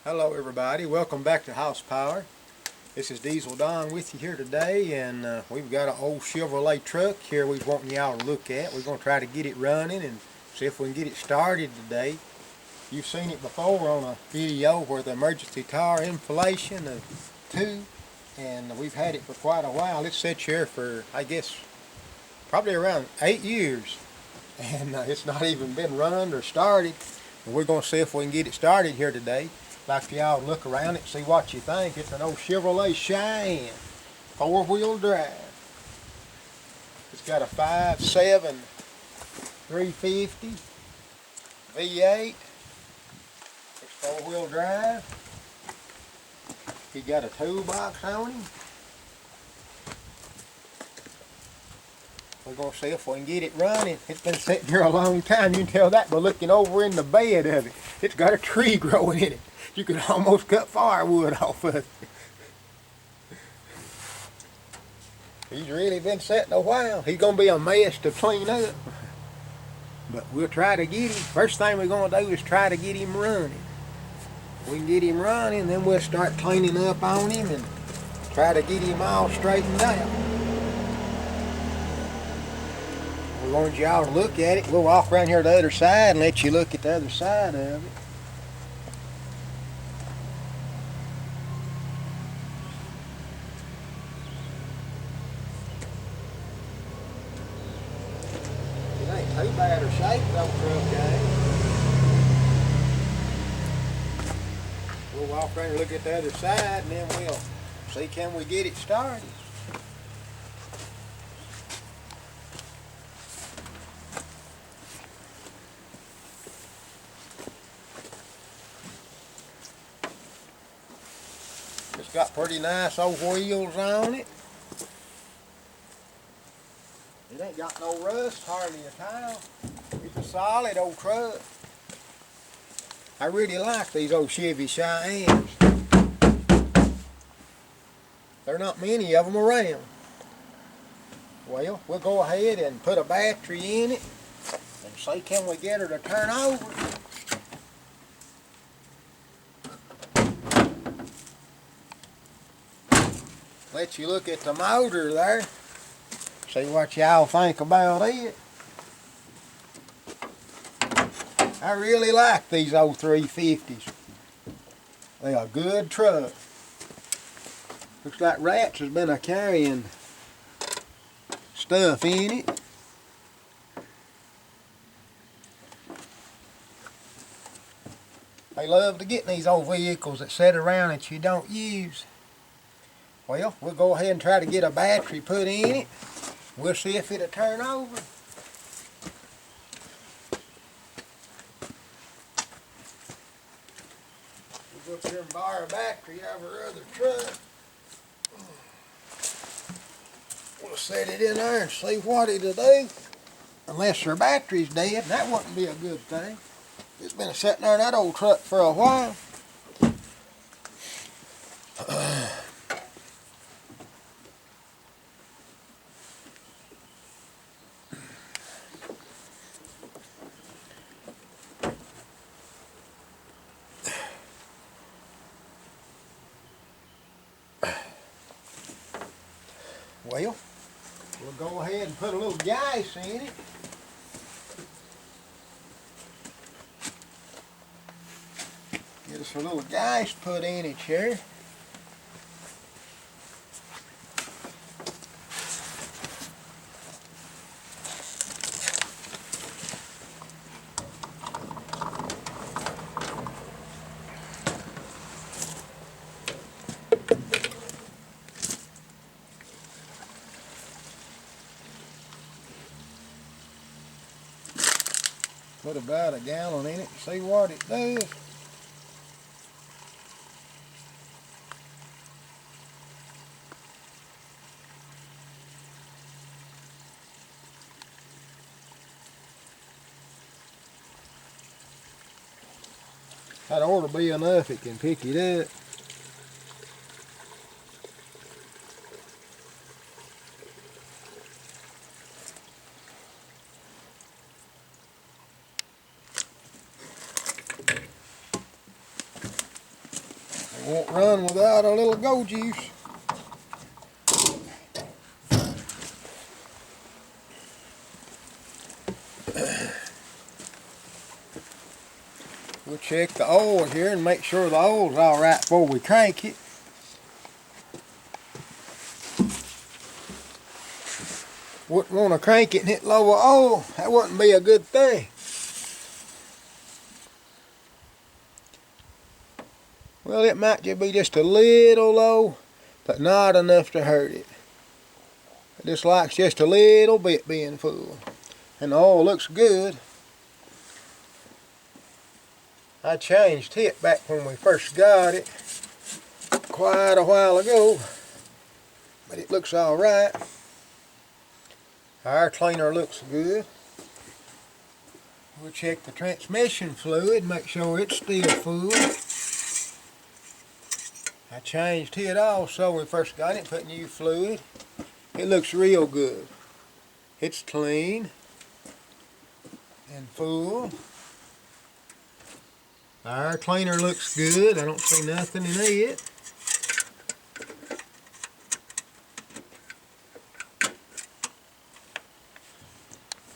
Hello everybody, welcome back to House Power. This is Diesel Don with you here today, and we've got an old Chevrolet truck here we're wanting y'all to look at. We're going to try to get it running and see if we can get it started today. You've seen it before on a video where the emergency tire inflation of 2, and we've had it for quite a while. It's sat here for, I guess, probably around 8 years, and it's not even been run or started. And we're going to see if we can get it started here today. Like for y'all to look around it, see what you think. It's an old Chevrolet Cheyenne, 4-wheel drive. It's got a 5.7 350 V8. It's 4-wheel drive. He got a toolbox on him. We're going to see if we can get it running. It's been sitting here a long time. You can tell that by looking over in the bed of it. It's got a tree growing in it. You could almost cut firewood off of it. He's really been sitting a while. He's going to be a mess to clean up. But we'll try to get him. First thing we're going to do is try to get him running. We can get him running, then we'll start cleaning up on him and try to get him all straightened out. We wanted y'all to look at it. We'll walk around here to the other side and let you look at the other side of it. It ain't too bad or shape though, truck gang. We'll walk around and look at the other side, and then we'll see can we get it started. It's got pretty nice old wheels on it. It ain't got no rust hardly at all. It's a solid old truck. I really like these old Chevy Cheyennes. There are not many of them around. Well, we'll go ahead and put a battery in it and see can we get her to turn over. Let you look at the motor there. See what y'all think about it. I really like these old 350s. They're a good truck. Looks like rats has been carrying stuff in it. They love to get in these old vehicles that sit around that you don't use. Well, we'll go ahead and try to get a battery put in it. We'll see if it'll turn over. We'll go up here and borrow a battery out of our other truck. We'll set it in there and see what it'll do. Unless our battery's dead, that wouldn't be a good thing. It's been sitting there in that old truck for a while. Well, we'll go ahead and put a little gas in it. Get us a little gas put in it here. Put about a gallon in it and see what it does. That ought to be enough it can pick it up. won't run without a little go juice. We'll check the oil here and make sure the oil's all right before we crank it. Wouldn't want to crank it and hit lower oil. That wouldn't be a good thing. Well, it might just be just a little low, but not enough to hurt it. It just likes just a little bit being full. And the oil looks good. I changed it back when we first got it quite a while ago, but it looks all right. Our cleaner looks good. We'll check the transmission fluid, make sure it's still full. I changed it also when we first got it, put new fluid. It looks real good. It's clean and full. Our cleaner looks good. I don't see nothing in it.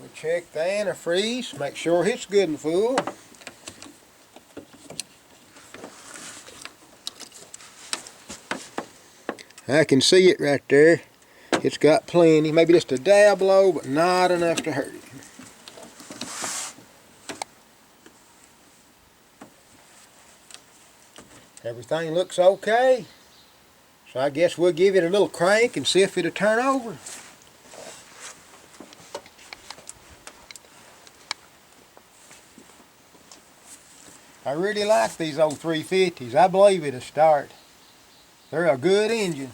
We check the antifreeze, make sure it's good and full. I can see it right there. It's got plenty, maybe just a dab low, but not enough to hurt it. Everything looks okay, so I guess we'll give it a little crank and see if it'll turn over. I really like these old 350s. I believe it'll start. They're a good engine.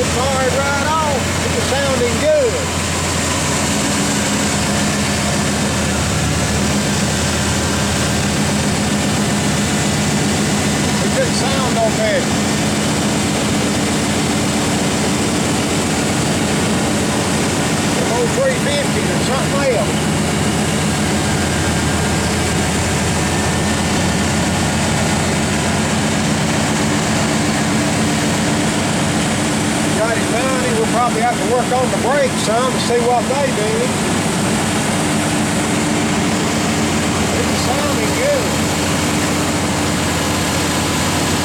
It's fired right off. It's sounding good. It didn't sound no better. The old 350 or something else. Got it mounted. We'll probably have to work on the brakes some to see what they do. It's sounding good.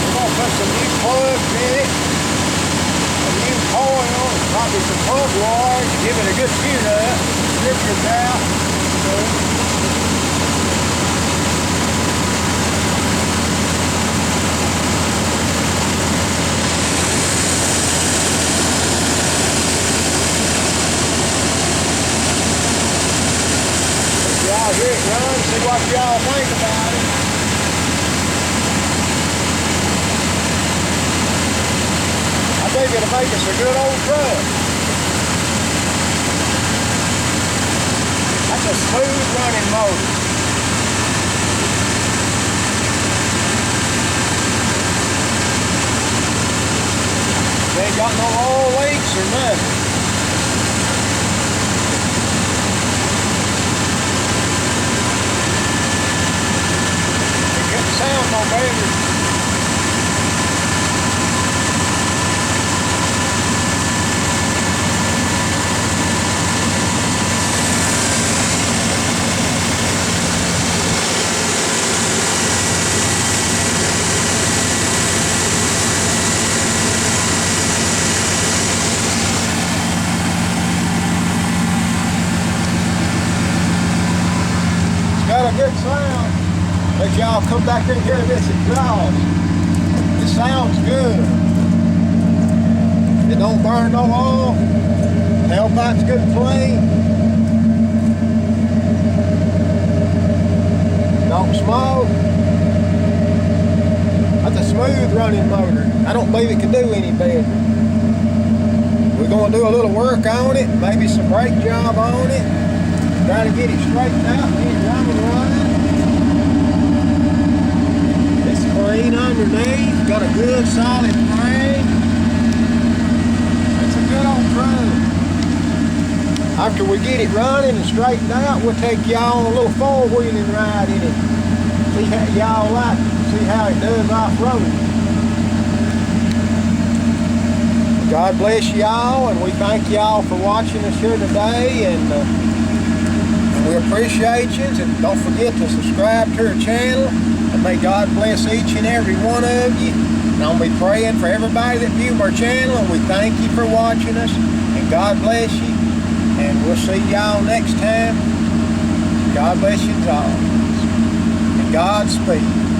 We're going to put some new plugs in it, a new coil, and probably some plug wire to give it a good tune up. Strip it out. Y'all hear it run, see what y'all think about it. I think it'll make us a good old truck. That's a smooth running motor. They ain't got no oil leaks or nothing. Sound no better. It's got a good sound. Let y'all come back in here and hear this exhaust. It sounds good. It don't burn no oil. Tailpipe's good and clean. Don't smoke. That's a smooth running motor. I don't believe it can do any better. We're going to do a little work on it, maybe some brake job on it. Try to get it straightened out, get it running right. It's clean underneath, got a good solid frame. It's a good old truck. After we get it running and straightened out, we'll take y'all on a little four-wheeling ride in it. See how y'all like it, see how it does off-road. God bless y'all, and we thank y'all for watching us here today, and we appreciate you. And don't forget to subscribe to our channel, and may God bless each and every one of you. And I'll be praying for everybody that views our channel, and we thank you for watching us, and God bless you, and we'll see y'all next time. God bless you all, and Godspeed.